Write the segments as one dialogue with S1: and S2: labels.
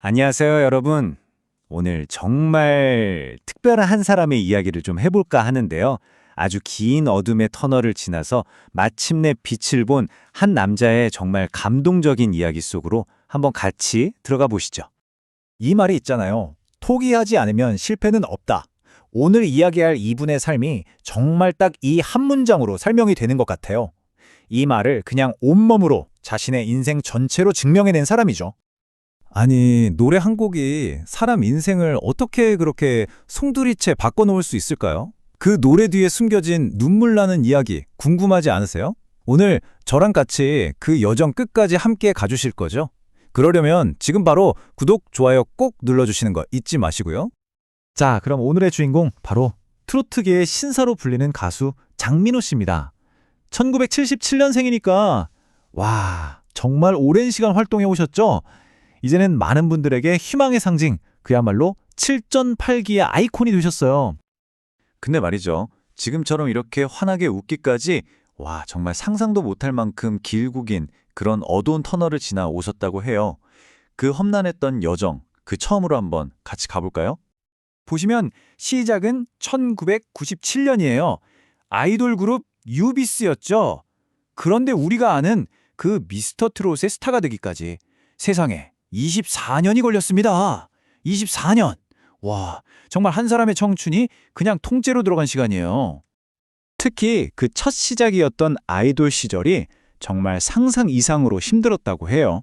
S1: 안녕하세요, 여러분. 오늘 정말 특별한 한 사람의 이야기를 좀 해볼까 하는데요. 아주 긴 어둠의 터널을 지나서 마침내 빛을 본 한 남자의 정말 감동적인 이야기 속으로 한번 같이 들어가 보시죠.
S2: 이 말이 있잖아요. 포기하지 않으면 실패는 없다. 오늘 이야기할 이분의 삶이 정말 딱 이 한 문장으로 설명이 되는 것 같아요. 이 말을 그냥 온몸으로 자신의 인생 전체로 증명해낸 사람이죠.
S3: 아니, 노래 한 곡이 사람 인생을 어떻게 그렇게 송두리째 바꿔놓을 수 있을까요? 그 노래 뒤에 숨겨진 눈물 나는 이야기 궁금하지 않으세요? 오늘 저랑 같이 그 여정 끝까지 함께 가주실 거죠? 그러려면 지금 바로 구독, 좋아요 꼭 눌러주시는 거 잊지 마시고요.
S2: 자, 그럼 오늘의 주인공 바로 트로트계의 신사로 불리는 가수 장민호 씨입니다. 1977년생이니까 와, 정말 오랜 시간 활동해 오셨죠? 이제는 많은 분들에게 희망의 상징, 그야말로 7전8기의 아이콘이 되셨어요.
S1: 근데 말이죠. 지금처럼 이렇게 환하게 웃기까지 정말 상상도 못할 만큼 길고 긴 그런 어두운 터널을 지나 오셨다고 해요. 그 험난했던 여정, 그 처음으로 한번 같이 가볼까요?
S2: 보시면 시작은 1997년이에요. 아이돌 그룹 유비스였죠. 그런데 우리가 아는 그 미스터 트롯의 스타가 되기까지 세상에 24년이 걸렸습니다. 24년. 와, 정말 한 사람의 청춘이 그냥 통째로 들어간 시간이에요.
S1: 특히 그 첫 시작이었던 아이돌 시절이 정말 상상 이상으로 힘들었다고 해요.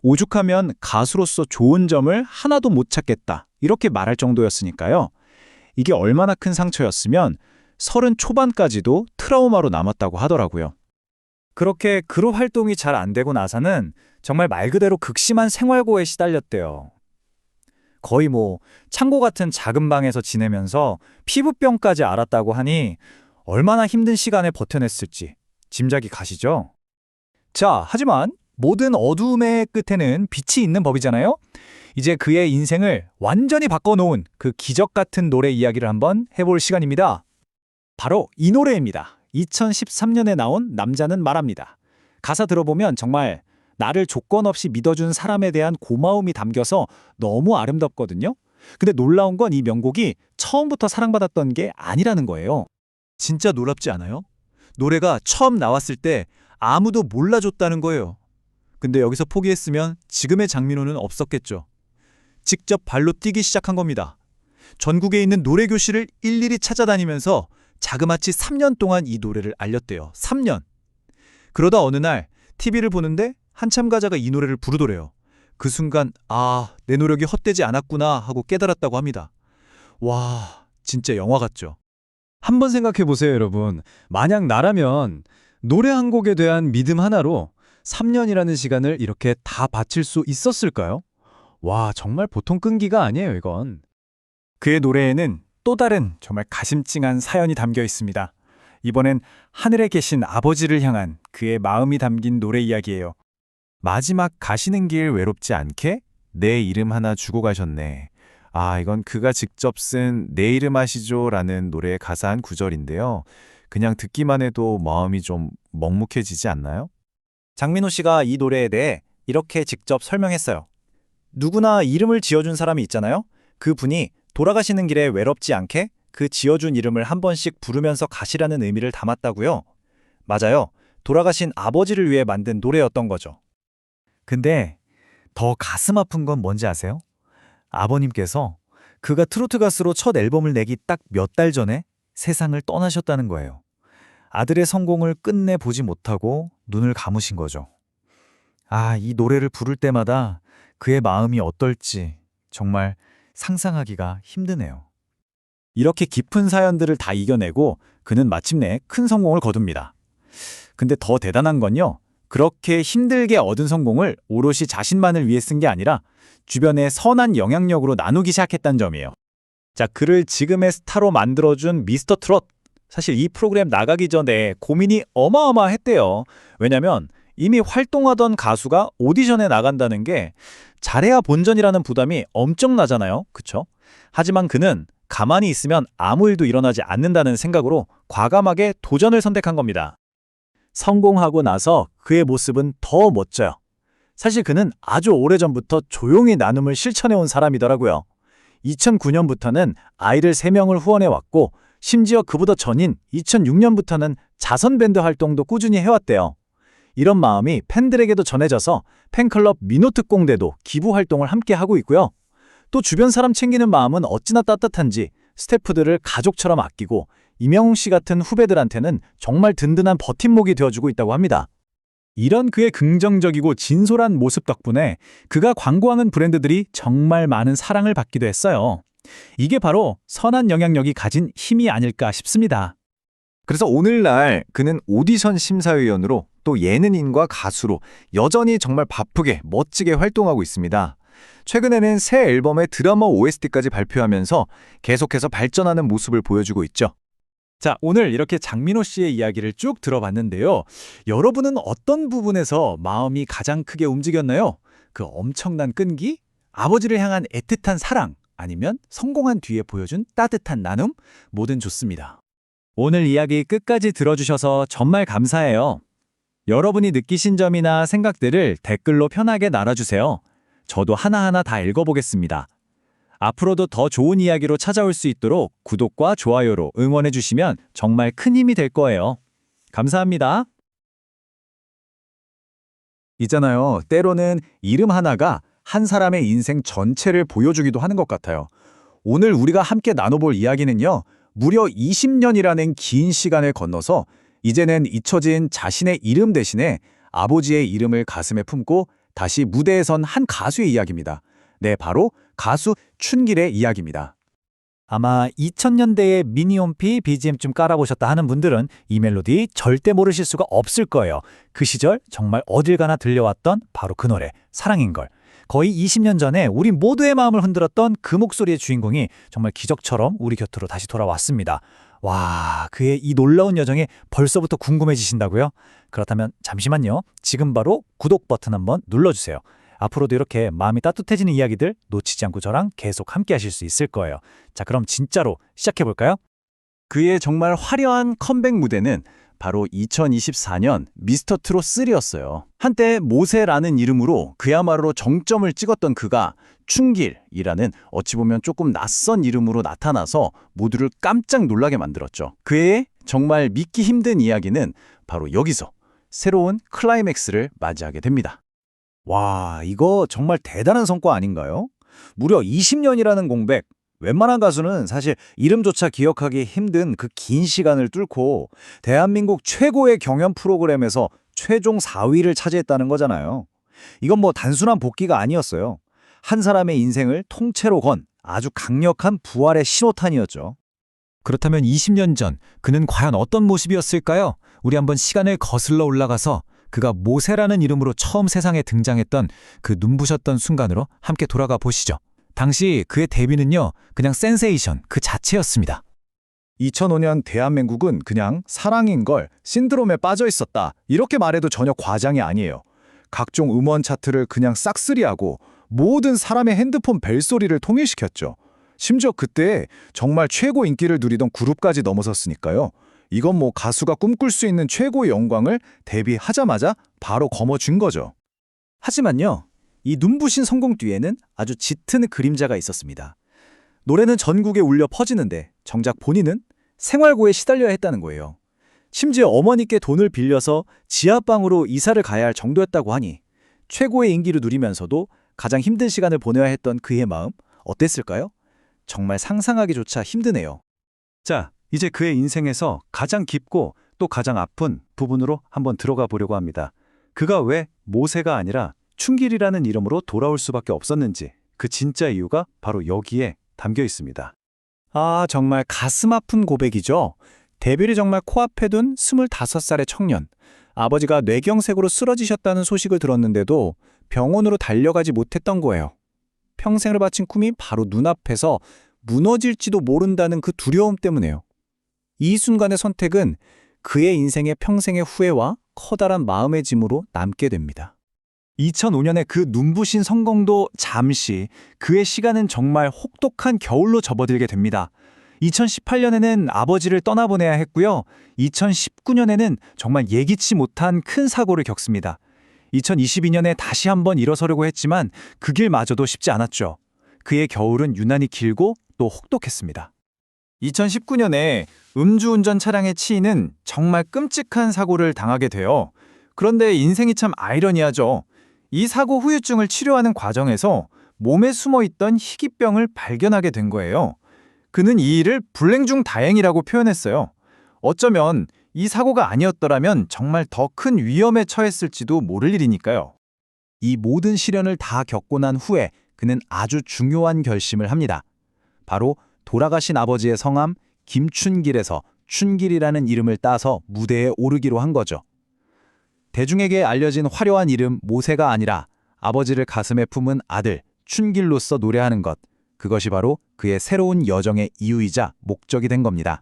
S1: 오죽하면 가수로서 좋은 점을 하나도 못 찾겠다, 이렇게 말할 정도였으니까요. 이게 얼마나 큰 상처였으면 30 초반까지도 트라우마로 남았다고 하더라고요.
S2: 그렇게 그룹 활동이 잘 안 되고 나서는 정말 말 그대로 극심한 생활고에 시달렸대요. 거의 창고 같은 작은 방에서 지내면서 피부병까지 앓았다고 하니 얼마나 힘든 시간에 버텨냈을지 짐작이 가시죠? 자, 하지만 모든 어두움의 끝에는 빛이 있는 법이잖아요? 이제 그의 인생을 완전히 바꿔놓은 그 기적 같은 노래 이야기를 한번 해볼 시간입니다. 바로 이 노래입니다. 2013년에 나온 남자는 말합니다. 가사 들어보면 정말 나를 조건 없이 믿어준 사람에 대한 고마움이 담겨서 너무 아름답거든요. 근데 놀라운 건 이 명곡이 처음부터 사랑받았던 게 아니라는 거예요.
S3: 진짜 놀랍지 않아요? 노래가 처음 나왔을 때 아무도 몰라줬다는 거예요. 근데 여기서 포기했으면 지금의 장민호는 없었겠죠. 직접 발로 뛰기 시작한 겁니다. 전국에 있는 노래교실을 일일이 찾아다니면서 자그마치 3년 동안 이 노래를 알렸대요. 3년. 그러다 어느 날 TV를 보는데 한참 가자가 이 노래를 부르더래요. 그 순간 내 노력이 헛되지 않았구나 하고 깨달았다고 합니다. 와, 진짜 영화 같죠? 한번 생각해 보세요, 여러분. 만약 나라면 노래 한 곡에 대한 믿음 하나로 3년이라는 시간을 이렇게 다 바칠 수 있었을까요? 와, 정말 보통 끈기가 아니에요, 이건.
S2: 그의 노래에는 또 다른 정말 가심찡한 사연이 담겨 있습니다. 이번엔 하늘에 계신 아버지를 향한 그의 마음이 담긴 노래 이야기예요. 마지막 가시는 길 외롭지 않게 내 이름 하나 주고 가셨네. 이건 그가 직접 쓴 내 이름 아시죠라는 노래의 가사 한 구절인데요. 그냥 듣기만 해도 마음이 좀 먹묵해지지 않나요? 장민호 씨가 이 노래에 대해 이렇게 직접 설명했어요. 누구나 이름을 지어준 사람이 있잖아요. 그 분이 돌아가시는 길에 외롭지 않게 그 지어준 이름을 한 번씩 부르면서 가시라는 의미를 담았다고요. 맞아요. 돌아가신 아버지를 위해 만든 노래였던 거죠. 근데 더 가슴 아픈 건 뭔지 아세요? 아버님께서 그가 트로트 가수로 첫 앨범을 내기 딱 몇 달 전에 세상을 떠나셨다는 거예요. 아들의 성공을 끝내 보지 못하고 눈을 감으신 거죠. 이 노래를 부를 때마다 그의 마음이 어떨지 정말 상상하기가 힘드네요. 이렇게 깊은 사연들을 다 이겨내고 그는 마침내 큰 성공을 거둡니다. 근데 더 대단한 건요. 그렇게 힘들게 얻은 성공을 오롯이 자신만을 위해 쓴 게 아니라 주변에 선한 영향력으로 나누기 시작했다는 점이에요. 자, 그를 지금의 스타로 만들어준 미스터 트롯. 사실 이 프로그램 나가기 전에 고민이 어마어마했대요. 왜냐면 이미 활동하던 가수가 오디션에 나간다는 게 잘해야 본전이라는 부담이 엄청나잖아요. 그쵸? 하지만 그는 가만히 있으면 아무 일도 일어나지 않는다는 생각으로 과감하게 도전을 선택한 겁니다. 성공하고 나서 그의 모습은 더 멋져요.
S3: 사실 그는 아주 오래전부터 조용히 나눔을 실천해온 사람이더라고요. 2009년부터는 아이들 3명을 후원해왔고 심지어 그보다 전인 2006년부터는 자선밴드 활동도 꾸준히 해왔대요. 이런 마음이 팬들에게도 전해져서 팬클럽 민호특공대도 기부 활동을 함께 하고 있고요. 또 주변 사람 챙기는 마음은 어찌나 따뜻한지 스태프들을 가족처럼 아끼고 이명웅 씨 같은 후배들한테는 정말 든든한 버팀목이 되어주고 있다고 합니다.
S2: 이런 그의 긍정적이고 진솔한 모습 덕분에 그가 광고하는 브랜드들이 정말 많은 사랑을 받기도 했어요. 이게 바로 선한 영향력이 가진 힘이 아닐까 싶습니다.
S3: 그래서 오늘날 그는 오디션 심사위원으로 또 예능인과 가수로 여전히 정말 바쁘게 멋지게 활동하고 있습니다. 최근에는 새 앨범의 드라마 OST까지 발표하면서 계속해서 발전하는 모습을 보여주고 있죠.
S2: 자, 오늘 이렇게 장민호 씨의 이야기를 쭉 들어봤는데요. 여러분은 어떤 부분에서 마음이 가장 크게 움직였나요? 그 엄청난 끈기? 아버지를 향한 애틋한 사랑? 아니면 성공한 뒤에 보여준 따뜻한 나눔? 뭐든 좋습니다. 오늘 이야기 끝까지 들어주셔서 정말 감사해요. 여러분이 느끼신 점이나 생각들을 댓글로 편하게 달아주세요. 저도 하나하나 다 읽어보겠습니다. 앞으로도 더 좋은 이야기로 찾아올 수 있도록 구독과 좋아요로 응원해주시면 정말 큰 힘이 될 거예요. 감사합니다.
S3: 있잖아요. 때로는 이름 하나가 한 사람의 인생 전체를 보여주기도 하는 것 같아요. 오늘 우리가 함께 나눠볼 이야기는요. 무려 20년이라는 긴 시간을 건너서 이제는 잊혀진 자신의 이름 대신에 아버지의 이름을 가슴에 품고 다시 무대에 선 한 가수의 이야기입니다. 네, 바로 가수 춘길의 이야기입니다.
S1: 아마 2000년대의 미니홈피 BGM 좀 깔아보셨다 하는 분들은 이 멜로디 절대 모르실 수가 없을 거예요. 그 시절 정말 어딜 가나 들려왔던 바로 그 노래, 사랑인걸. 거의 20년 전에 우리 모두의 마음을 흔들었던 그 목소리의 주인공이 정말 기적처럼 우리 곁으로 다시 돌아왔습니다. 와, 그의 이 놀라운 여정이 벌써부터 궁금해지신다고요? 그렇다면 잠시만요. 지금 바로 구독 버튼 한번 눌러주세요. 앞으로도 이렇게 마음이 따뜻해지는 이야기들 놓치지 않고 저랑 계속 함께 하실 수 있을 거예요. 자, 그럼 진짜로 시작해볼까요?
S3: 그의 정말 화려한 컴백 무대는 바로 2024년 미스터트롯 3였어요. 한때 모세라는 이름으로 그야말로 정점을 찍었던 그가 춘길이라는 어찌 보면 조금 낯선 이름으로 나타나서 모두를 깜짝 놀라게 만들었죠. 그의 정말 믿기 힘든 이야기는 바로 여기서 새로운 클라이맥스를 맞이하게 됩니다.
S1: 와, 이거 정말 대단한 성과 아닌가요? 무려 20년이라는 공백. 웬만한 가수는 사실 이름조차 기억하기 힘든 그 긴 시간을 뚫고 대한민국 최고의 경연 프로그램에서 최종 4위를 차지했다는 거잖아요. 이건 뭐 단순한 복귀가 아니었어요. 한 사람의 인생을 통째로 건 아주 강력한 부활의 신호탄이었죠. 그렇다면 20년 전 그는 과연 어떤 모습이었을까요? 우리 한번 시간을 거슬러 올라가서 그가 모세라는 이름으로 처음 세상에 등장했던 그 눈부셨던 순간으로 함께 돌아가 보시죠. 당시 그의 데뷔는요, 그냥 센세이션 그 자체였습니다.
S3: 2005년 대한민국은 그냥 사랑인걸 신드롬에 빠져 있었다. 이렇게 말해도 전혀 과장이 아니에요. 각종 음원 차트를 그냥 싹쓸이하고 모든 사람의 핸드폰 벨소리를 통일시켰죠. 심지어 그때 정말 최고 인기를 누리던 그룹까지 넘어섰으니까요. 이건 뭐 가수가 꿈꿀 수 있는 최고의 영광을 데뷔하자마자 바로 거머쥔 거죠.
S1: 하지만요, 이 눈부신 성공 뒤에는 아주 짙은 그림자가 있었습니다. 노래는 전국에 울려 퍼지는데 정작 본인은 생활고에 시달려야 했다는 거예요. 심지어 어머니께 돈을 빌려서 지하방으로 이사를 가야 할 정도였다고 하니 최고의 인기를 누리면서도 가장 힘든 시간을 보내야 했던 그의 마음 어땠을까요? 정말 상상하기조차 힘드네요. 자, 이제 그의 인생에서 가장 깊고 또 가장 아픈 부분으로 한번 들어가 보려고 합니다. 그가 왜 모세가 아니라 춘길이라는 이름으로 돌아올 수밖에 없었는지, 그 진짜 이유가 바로 여기에 담겨 있습니다. 아, 정말 가슴 아픈 고백이죠. 데뷔를 정말 코앞에 둔 25살의 청년. 아버지가 뇌경색으로 쓰러지셨다는 소식을 들었는데도 병원으로 달려가지 못했던 거예요. 평생을 바친 꿈이 바로 눈앞에서 무너질지도 모른다는 그 두려움 때문에요. 이 순간의 선택은 그의 인생의 평생의 후회와 커다란 마음의 짐으로 남게 됩니다. 2005년의 그 눈부신 성공도 잠시, 그의 시간은 정말 혹독한 겨울로 접어들게 됩니다. 2018년에는 아버지를 떠나보내야 했고요. 2019년에는 정말 예기치 못한 큰 사고를 겪습니다.
S2: 2022년에 다시 한번 일어서려고 했지만 그 길마저도 쉽지 않았죠. 그의 겨울은 유난히 길고 또 혹독했습니다. 2019년에 음주운전 차량에 치이는 정말 끔찍한 사고를 당하게 돼요. 그런데 인생이 참 아이러니하죠. 이 사고 후유증을 치료하는 과정에서 몸에 숨어있던 희귀병을 발견하게 된 거예요. 그는 이 일을 불행 중 다행이라고 표현했어요. 어쩌면 이 사고가 아니었더라면 정말 더 큰 위험에 처했을지도 모를 일이니까요.
S3: 이 모든 시련을 다 겪고 난 후에 그는 아주 중요한 결심을 합니다. 바로 돌아가신 아버지의 성함 김춘길에서 춘길이라는 이름을 따서 무대에 오르기로 한 거죠. 대중에게 알려진 화려한 이름 모세가 아니라 아버지를 가슴에 품은 아들 춘길로서 노래하는 것, 그것이 바로 그의 새로운 여정의 이유이자 목적이 된 겁니다.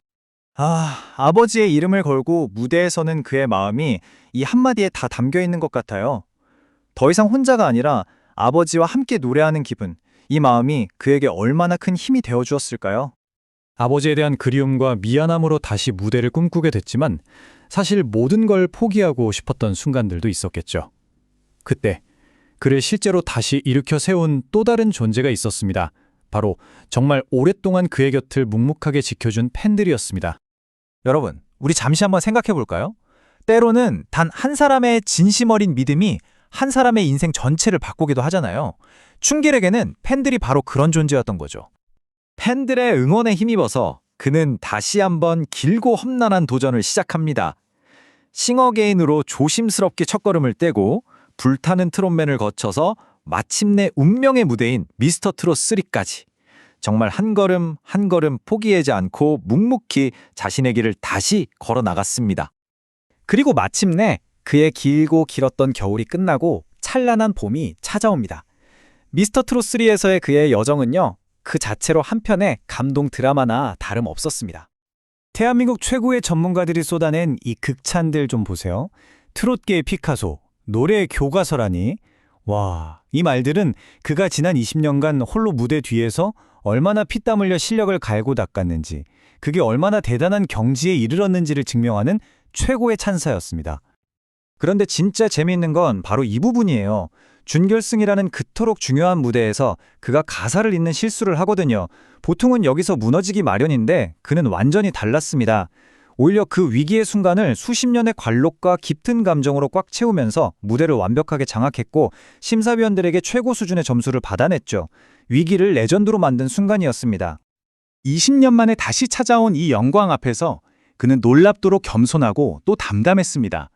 S2: 아버지의 이름을 걸고 무대에 서는 그의 마음이 이 한마디에 다 담겨 있는 것 같아요. 더 이상 혼자가 아니라 아버지와 함께 노래하는 기분, 이 마음이 그에게 얼마나 큰 힘이 되어 주었을까요? 아버지에 대한 그리움과 미안함으로 다시 무대를 꿈꾸게 됐지만 사실 모든 걸 포기하고 싶었던 순간들도 있었겠죠. 그때 그를 실제로 다시 일으켜 세운 또 다른 존재가 있었습니다. 바로 정말 오랫동안 그의 곁을 묵묵하게 지켜준 팬들이었습니다. 여러분, 우리 잠시 한번 생각해 볼까요? 때로는 단 한 사람의 진심 어린 믿음이 한 사람의 인생 전체를 바꾸기도 하잖아요. 춘길에게는 팬들이 바로 그런 존재였던 거죠. 팬들의 응원에 힘입어서 그는 다시 한번 길고 험난한 도전을 시작합니다. 싱어게인으로 조심스럽게 첫걸음을 떼고 불타는 트롯맨을 거쳐서 마침내 운명의 무대인 미스터 트롯 3까지 정말 한 걸음 한 걸음 포기하지 않고 묵묵히 자신의 길을 다시 걸어 나갔습니다. 그리고 마침내 그의 길고 길었던 겨울이 끝나고 찬란한 봄이 찾아옵니다. 미스터 트롯 3에서의 그의 여정은요, 그 자체로 한편의 감동 드라마나 다름없었습니다. 대한민국 최고의 전문가들이 쏟아낸 이 극찬들 좀 보세요. 트롯계의 피카소, 노래의 교과서라니. 와, 이 말들은 그가 지난 20년간 홀로 무대 뒤에서 얼마나 피땀 흘려 실력을 갈고 닦았는지, 그게 얼마나 대단한 경지에 이르렀는지를 증명하는 최고의 찬사였습니다. 그런데 진짜 재미있는 건 바로 이 부분이에요. 준결승이라는 그토록 중요한 무대에서 그가 가사를 잇는 실수를 하거든요. 보통은 여기서 무너지기 마련인데 그는 완전히 달랐습니다. 오히려 그 위기의 순간을 수십 년의 관록과 깊은 감정으로 꽉 채우면서 무대를 완벽하게 장악했고 심사위원들에게 최고 수준의 점수를 받아냈죠. 위기를 레전드로 만든 순간이었습니다.
S1: 20년 만에 다시 찾아온 이 영광 앞에서 그는 놀랍도록 겸손하고 또 담담했습니다.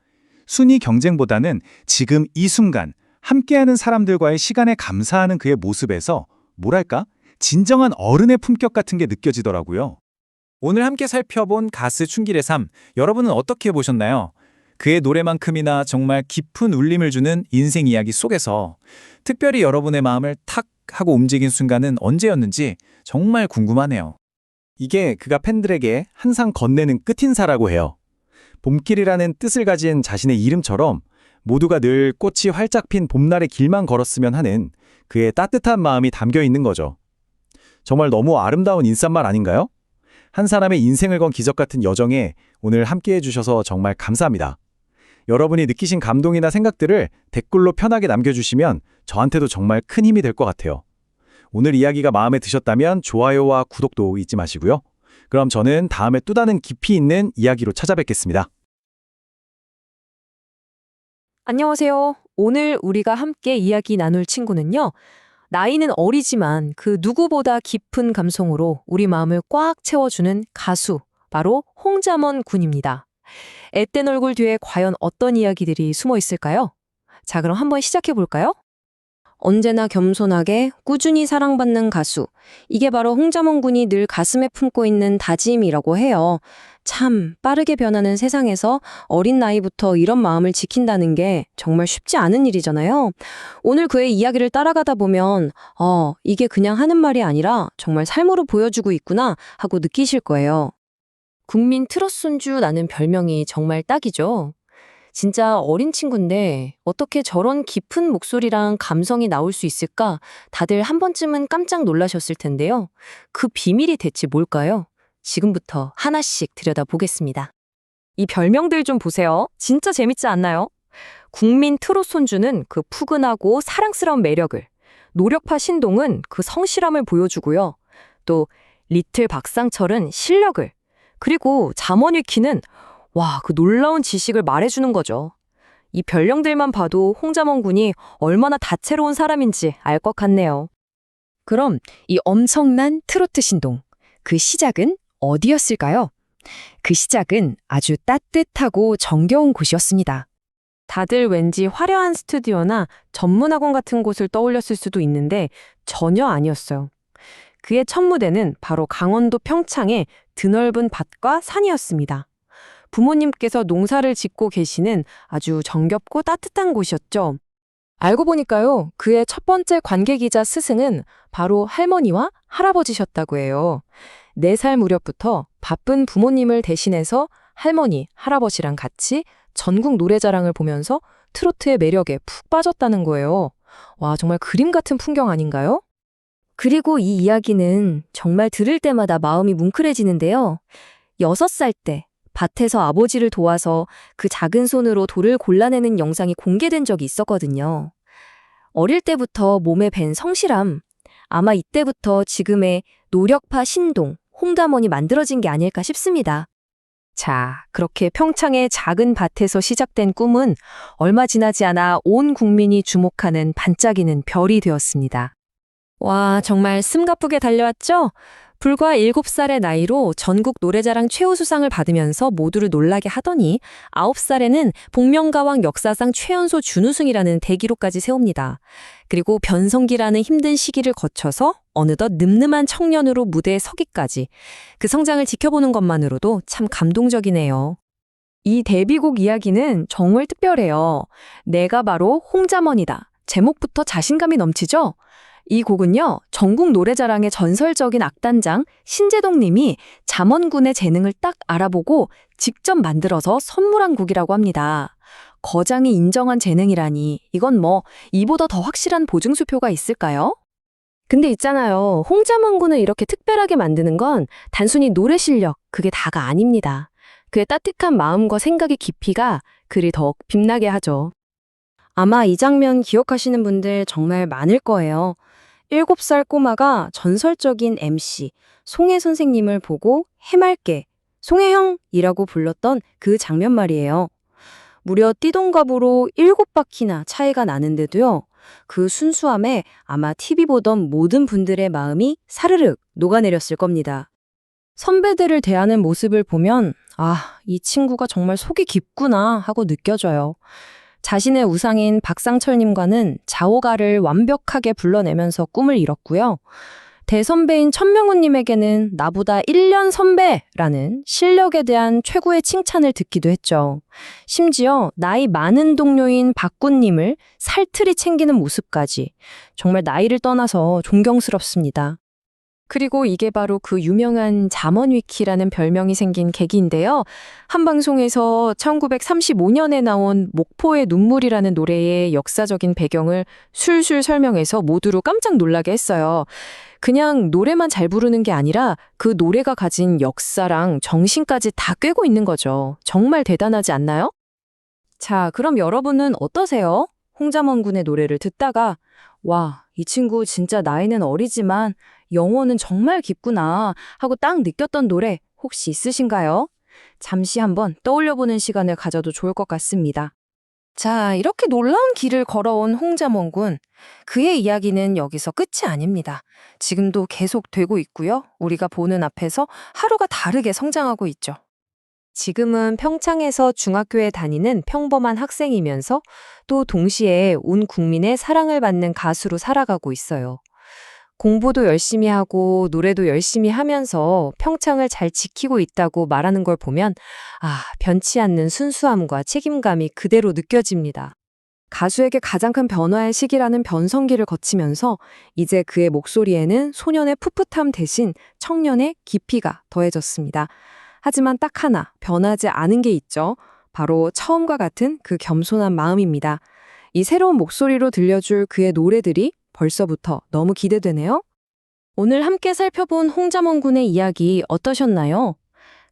S1: 순위 경쟁보다는 지금 이 순간 함께하는 사람들과의 시간에 감사하는 그의 모습에서 뭐랄까? 진정한 어른의 품격 같은 게 느껴지더라고요.
S2: 오늘 함께 살펴본 가수 춘길의 삶, 여러분은 어떻게 보셨나요? 그의 노래만큼이나 정말 깊은 울림을 주는 인생 이야기 속에서 특별히 여러분의 마음을 탁 하고 움직인 순간은 언제였는지 정말 궁금하네요. 이게 그가 팬들에게 항상 건네는 끝인사라고 해요. 봄길이라는 뜻을 가진 자신의 이름처럼 모두가 늘 꽃이 활짝 핀 봄날의 길만 걸었으면 하는 그의 따뜻한 마음이 담겨 있는 거죠. 정말 너무 아름다운 인사말 아닌가요? 한 사람의 인생을 건 기적 같은 여정에 오늘 함께해 주셔서 정말 감사합니다. 여러분이 느끼신 감동이나 생각들을 댓글로 편하게 남겨주시면 저한테도 정말 큰 힘이 될 것 같아요. 오늘 이야기가 마음에 드셨다면 좋아요와 구독도 잊지 마시고요. 그럼 저는 다음에 또 다른 깊이 있는 이야기로 찾아뵙겠습니다.
S4: 안녕하세요. 오늘 우리가 함께 이야기 나눌 친구는요. 나이는 어리지만 그 누구보다 깊은 감성으로 우리 마음을 꽉 채워주는 가수, 바로 홍자먼 군입니다. 앳된 얼굴 뒤에 과연 어떤 이야기들이 숨어 있을까요? 자, 그럼 한번 시작해 볼까요? 언제나 겸손하게 꾸준히 사랑받는 가수. 이게 바로 홍자먼 군이 늘 가슴에 품고 있는 다짐이라고 해요. 참 빠르게 변하는 세상에서 어린 나이부터 이런 마음을 지킨다는 게 정말 쉽지 않은 일이잖아요. 오늘 그의 이야기를 따라가다 보면 이게 그냥 하는 말이 아니라 정말 삶으로 보여주고 있구나 하고 느끼실 거예요. 국민 트롯 손주라는 별명이 정말 딱이죠. 진짜 어린 친구인데 어떻게 저런 깊은 목소리랑 감성이 나올 수 있을까? 다들 한 번쯤은 깜짝 놀라셨을 텐데요. 그 비밀이 대체 뭘까요? 지금부터 하나씩 들여다보겠습니다. 이 별명들 좀 보세요. 진짜 재밌지 않나요? 국민 트롯 손주는 그 푸근하고 사랑스러운 매력을, 노력파 신동은 그 성실함을 보여주고요. 또 리틀 박상철은 실력을, 그리고 잠원 위키는 그 놀라운 지식을 말해주는 거죠. 이 별명들만 봐도 홍자먼 군이 얼마나 다채로운 사람인지 알 것 같네요. 그럼 이 엄청난 트로트 신동, 그 시작은 어디였을까요? 그 시작은 아주 따뜻하고 정겨운 곳이었습니다. 다들 왠지 화려한 스튜디오나 전문학원 같은 곳을 떠올렸을 수도 있는데 전혀 아니었어요. 그의 첫 무대는 바로 강원도 평창의 드넓은 밭과 산이었습니다. 부모님께서 농사를 짓고 계시는 아주 정겹고 따뜻한 곳이었죠. 알고 보니까요, 그의 첫 번째 관객이자 스승은 바로 할머니와 할아버지셨다고 해요. 4살 무렵부터 바쁜 부모님을 대신해서 할머니, 할아버지랑 같이 전국 노래자랑을 보면서 트로트의 매력에 푹 빠졌다는 거예요. 와, 정말 그림 같은 풍경 아닌가요? 그리고 이 이야기는 정말 들을 때마다 마음이 뭉클해지는데요. 6살 때 밭에서 아버지를 도와서 그 작은 손으로 돌을 골라내는 영상이 공개된 적이 있었거든요. 어릴 때부터 몸에 밴 성실함, 아마 이때부터 지금의 노력파 신동, 홍자먼이 만들어진 게 아닐까 싶습니다. 자, 그렇게 평창의 작은 밭에서 시작된 꿈은 얼마 지나지 않아 온 국민이 주목하는 반짝이는 별이 되었습니다. 와, 정말 숨가쁘게 달려왔죠? 불과 7살의 나이로 전국 노래자랑 최우수상을 받으면서 모두를 놀라게 하더니 9살에는 복면가왕 역사상 최연소 준우승이라는 대기록까지 세웁니다. 그리고 변성기라는 힘든 시기를 거쳐서 어느덧 늠름한 청년으로 무대에 서기까지, 그 성장을 지켜보는 것만으로도 참 감동적이네요. 이 데뷔곡 이야기는 정말 특별해요. 내가 바로 홍자먼이다. 제목부터 자신감이 넘치죠? 이 곡은요, 전국 노래자랑의 전설적인 악단장 신재동 님이 잠원군의 재능을 딱 알아보고 직접 만들어서 선물한 곡이라고 합니다. 거장이 인정한 재능이라니, 이건 이보다 더 확실한 보증수표가 있을까요? 근데 있잖아요. 홍자먼 군을 이렇게 특별하게 만드는 건 단순히 노래 실력, 그게 다가 아닙니다. 그의 따뜻한 마음과 생각의 깊이가 그를 더욱 빛나게 하죠. 아마 이 장면 기억하시는 분들 정말 많을 거예요. 7살 꼬마가 전설적인 MC 송혜 선생님을 보고 해맑게 송혜형이라고 불렀던 그 장면 말이에요. 무려 띠동갑으로 7바퀴나 차이가 나는데도요. 그 순수함에 아마 TV 보던 모든 분들의 마음이 사르륵 녹아내렸을 겁니다. 선배들을 대하는 모습을 보면 이 친구가 정말 속이 깊구나 하고 느껴져요. 자신의 우상인 박상철님과는 자오가를 완벽하게 불러내면서 꿈을 이뤘고요. 대선배인 천명훈님에게는 나보다 1년 선배라는 실력에 대한 최고의 칭찬을 듣기도 했죠. 심지어 나이 많은 동료인 박군님을 살틀이 챙기는 모습까지 정말 나이를 떠나서 존경스럽습니다. 그리고 이게 바로 그 유명한 잠원위키라는 별명이 생긴 계기인데요. 한 방송에서 1935년에 나온 목포의 눈물이라는 노래의 역사적인 배경을 술술 설명해서 모두를 깜짝 놀라게 했어요. 그냥 노래만 잘 부르는 게 아니라 그 노래가 가진 역사랑 정신까지 다 꿰고 있는 거죠. 정말 대단하지 않나요? 자, 그럼 여러분은 어떠세요? 홍자먼 군의 노래를 듣다가 와, 이 친구 진짜 나이는 어리지만 영혼은 정말 깊구나 하고 딱 느꼈던 노래 혹시 있으신가요? 잠시 한번 떠올려보는 시간을 가져도 좋을 것 같습니다. 자, 이렇게 놀라운 길을 걸어온 홍자먼 군. 그의 이야기는 여기서 끝이 아닙니다. 지금도 계속 되고 있고요. 우리가 보는 앞에서 하루가 다르게 성장하고 있죠. 지금은 평창에서 중학교에 다니는 평범한 학생이면서 또 동시에 온 국민의 사랑을 받는 가수로 살아가고 있어요. 공부도 열심히 하고 노래도 열심히 하면서 평창을 잘 지키고 있다고 말하는 걸 보면 변치 않는 순수함과 책임감이 그대로 느껴집니다. 가수에게 가장 큰 변화의 시기라는 변성기를 거치면서 이제 그의 목소리에는 소년의 풋풋함 대신 청년의 깊이가 더해졌습니다. 하지만 딱 하나 변하지 않은 게 있죠. 바로 처음과 같은 그 겸손한 마음입니다. 이 새로운 목소리로 들려줄 그의 노래들이 벌써부터 너무 기대되네요. 오늘 함께 살펴본 홍자먼 군의 이야기 어떠셨나요?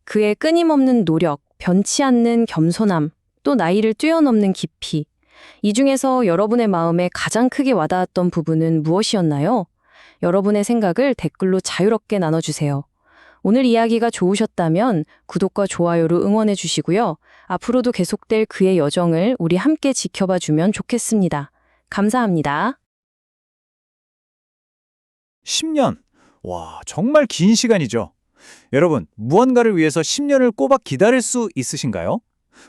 S4: 그의 끊임없는 노력, 변치 않는 겸손함, 또 나이를 뛰어넘는 깊이. 이 중에서 여러분의 마음에 가장 크게 와닿았던 부분은 무엇이었나요? 여러분의 생각을 댓글로 자유롭게 나눠주세요. 오늘 이야기가 좋으셨다면 구독과 좋아요로 응원해 주시고요. 앞으로도 계속될 그의 여정을 우리 함께 지켜봐 주면 좋겠습니다. 감사합니다.
S3: 10년. 와, 정말 긴 시간이죠. 여러분, 무언가를 위해서 10년을 꼬박 기다릴 수 있으신가요?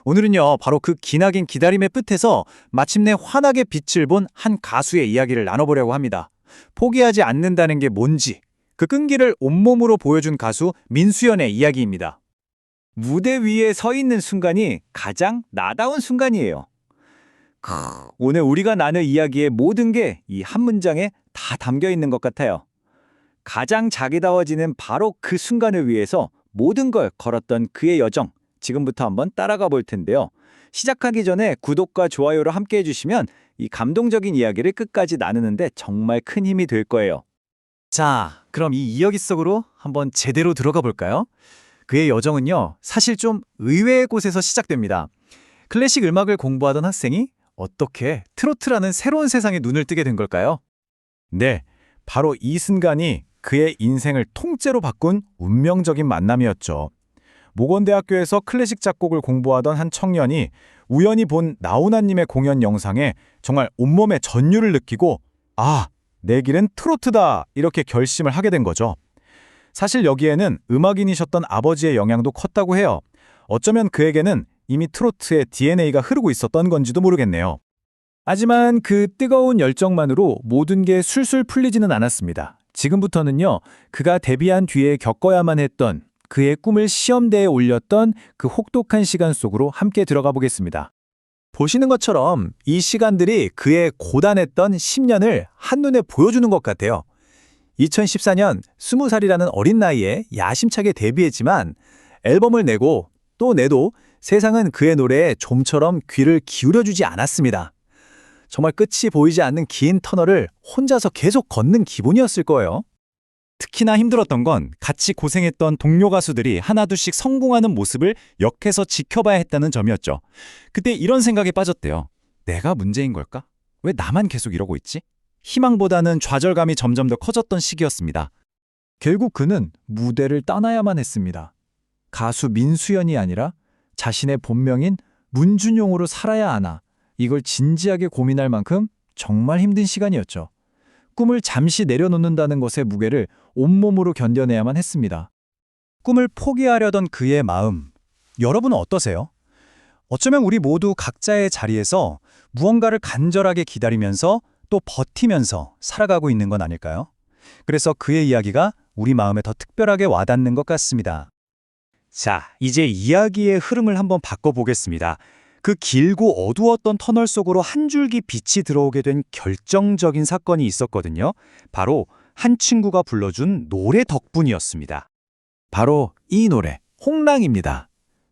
S3: 오늘은요, 바로 그 기나긴 기다림의 끝에서 마침내 환하게 빛을 본 한 가수의 이야기를 나눠보려고 합니다. 포기하지 않는다는 게 뭔지, 그 끈기를 온몸으로 보여준 가수 민수연의 이야기입니다. 무대 위에 서 있는 순간이 가장 나다운 순간이에요. 오늘 우리가 나눌 이야기의 모든 게 이 한 문장에 다 담겨 있는 것 같아요. 가장 자기다워지는 바로 그 순간을 위해서 모든 걸 걸었던 그의 여정, 지금부터 한번 따라가 볼 텐데요. 시작하기 전에 구독과 좋아요를 함께 해주시면 이 감동적인 이야기를 끝까지 나누는데 정말 큰 힘이 될 거예요. 자, 그럼 이 이야기 속으로 한번 제대로 들어가 볼까요? 그의 여정은요, 사실 좀 의외의 곳에서 시작됩니다. 클래식 음악을 공부하던 학생이 어떻게 트로트라는 새로운 세상에 눈을 뜨게 된 걸까요? 네, 바로 이 순간이 그의 인생을 통째로 바꾼 운명적인 만남이었죠. 모건대학교에서 클래식 작곡을 공부하던 한 청년이 우연히 본 나훈아님의 공연 영상에 정말 온몸에 전율을 느끼고 아, 내 길은 트로트다 이렇게 결심을 하게 된 거죠. 사실 여기에는 음악인이셨던 아버지의 영향도 컸다고 해요. 어쩌면 그에게는 이미 트로트의 DNA가 흐르고 있었던 건지도 모르겠네요. 하지만 그 뜨거운 열정만으로 모든 게 술술 풀리지는 않았습니다. 지금부터는요, 그가 데뷔한 뒤에 겪어야만 했던 그의 꿈을 시험대에 올렸던 그 혹독한 시간 속으로 함께 들어가 보겠습니다. 보시는 것처럼 이 시간들이 그의 고단했던 10년을 한눈에 보여주는 것 같아요. 2014년 20살이라는 어린 나이에 야심차게 데뷔했지만 앨범을 내고 또 내도 세상은 그의 노래에 좀처럼 귀를 기울여주지 않았습니다. 정말 끝이 보이지 않는 긴 터널을 혼자서 계속 걷는 기분이었을 거예요. 특히나 힘들었던 건 같이 고생했던 동료 가수들이 하나둘씩 성공하는 모습을 옆에서 지켜봐야 했다는 점이었죠. 그때 이런 생각에 빠졌대요. 내가 문제인 걸까? 왜 나만 계속 이러고 있지? 희망보다는 좌절감이 점점 더 커졌던 시기였습니다. 결국 그는 무대를 떠나야만 했습니다. 가수 민수연이 아니라 자신의 본명인 문준용으로 살아야 하나, 이걸 진지하게 고민할 만큼 정말 힘든 시간이었죠. 꿈을 잠시 내려놓는다는 것의 무게를 온몸으로 견뎌내야만 했습니다. 꿈을 포기하려던 그의 마음, 여러분은 어떠세요? 어쩌면 우리 모두 각자의 자리에서 무언가를 간절하게 기다리면서 또 버티면서 살아가고 있는 건 아닐까요? 그래서 그의 이야기가 우리 마음에 더 특별하게 와닿는 것 같습니다. 자, 이제 이야기의 흐름을 한번 바꿔보겠습니다. 그 길고 어두웠던 터널 속으로 한 줄기 빛이 들어오게 된 결정적인 사건이 있었거든요. 바로 한 친구가 불러준 노래 덕분이었습니다. 바로 이 노래, 홍랑입니다.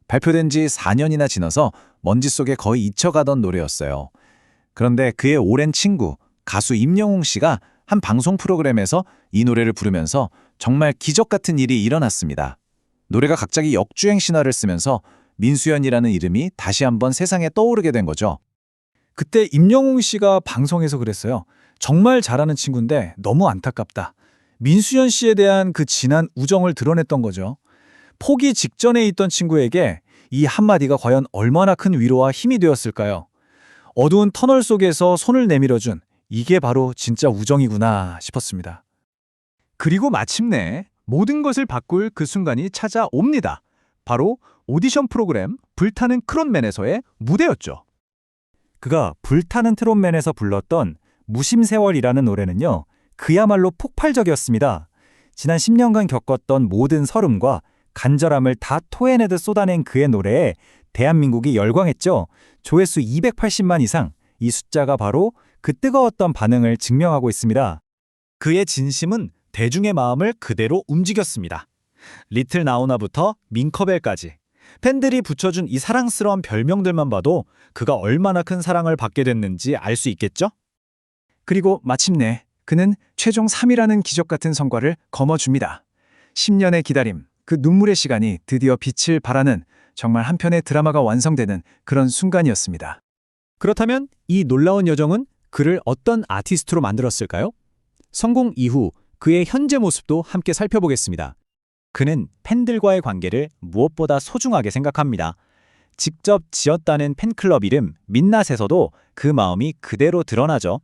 S3: 발표된 지 4년이나 지나서 먼지 속에 거의 잊혀가던 노래였어요. 그런데 그의 오랜 친구, 가수 임영웅 씨가 한 방송 프로그램에서 이 노래를 부르면서 정말 기적 같은 일이 일어났습니다. 노래가 갑자기 역주행 신화를 쓰면서 민수연이라는 이름이 다시 한번 세상에 떠오르게 된 거죠. 그때 임영웅 씨가 방송에서 그랬어요. 정말 잘하는 친구인데 너무 안타깝다. 민수연 씨에 대한 그 진한 우정을 드러냈던 거죠. 포기 직전에 있던 친구에게 이 한마디가 과연 얼마나 큰 위로와 힘이 되었을까요? 어두운 터널 속에서 손을 내밀어준 이게 바로 진짜 우정이구나 싶었습니다. 그리고 마침내 모든 것을 바꿀 그 순간이 찾아옵니다. 바로 오디션 프로그램 불타는 크론맨에서의 무대였죠. 그가 불타는 트롯맨에서 불렀던 무심세월이라는 노래는요, 그야말로 폭발적이었습니다. 지난 10년간 겪었던 모든 서름과 간절함을 다 토해내듯 쏟아낸 그의 노래에 대한민국이 열광했죠. 조회수 280만 이상, 이 숫자가 바로 그 뜨거웠던 반응을 증명하고 있습니다. 그의 진심은 대중의 마음을 그대로 움직였습니다. 리틀 나훈아부터 밍커벨까지 팬들이 붙여준 이 사랑스러운 별명들만 봐도 그가 얼마나 큰 사랑을 받게 됐는지 알 수 있겠죠? 그리고 마침내 그는 최종 3위라는 기적 같은 성과를 거머�줍니다. 10년의 기다림, 그 눈물의 시간이 드디어 빛을 발하는
S2: 정말 한편의 드라마가 완성되는 그런 순간이었습니다.
S3: 그렇다면 이 놀라운 여정은 그를 어떤 아티스트로 만들었을까요? 성공 이후 그의 현재 모습도 함께 살펴보겠습니다. 그는 팬들과의 관계를 무엇보다 소중하게 생각합니다. 직접 지었다는 팬클럽 이름 민낯에서도 그 마음이 그대로 드러나죠.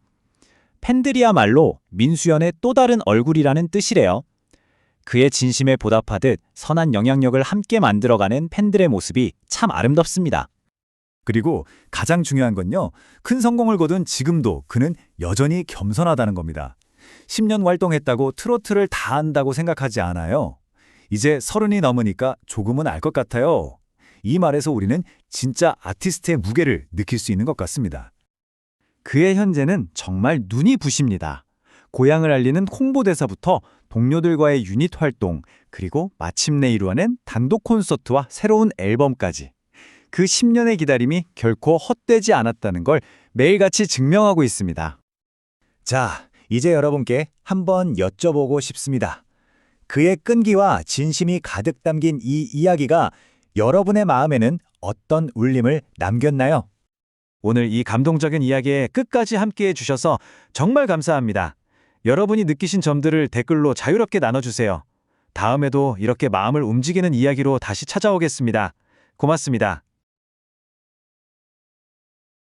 S3: 팬들이야말로 민수연의 또 다른 얼굴이라는 뜻이래요. 그의 진심에 보답하듯 선한 영향력을 함께 만들어가는 팬들의 모습이 참 아름답습니다.
S1: 그리고 가장 중요한 건요. 큰 성공을 거둔 지금도 그는 여전히 겸손하다는 겁니다. 10년 활동했다고 트로트를 다 안다고 생각하지 않아요. 이제 30이 넘으니까 조금은 알 것 같아요. 이 말에서 우리는 진짜 아티스트의 무게를 느낄 수 있는 것 같습니다.
S2: 그의 현재는 정말 눈이 부십니다. 고향을 알리는 홍보대사부터 동료들과의 유닛 활동, 그리고 마침내 이루어낸 단독 콘서트와 새로운 앨범까지. 그 10년의 기다림이 결코 헛되지 않았다는 걸 매일같이 증명하고 있습니다.
S1: 자, 이제 여러분께 한번 여쭤보고 싶습니다. 그의 끈기와 진심이 가득 담긴 이 이야기가 여러분의 마음에는 어떤 울림을 남겼나요?
S3: 오늘 이 감동적인 이야기에 끝까지 함께해 주셔서 정말 감사합니다. 여러분이 느끼신 점들을 댓글로 자유롭게 나눠주세요. 다음에도 이렇게 마음을 움직이는 이야기로 다시 찾아오겠습니다. 고맙습니다.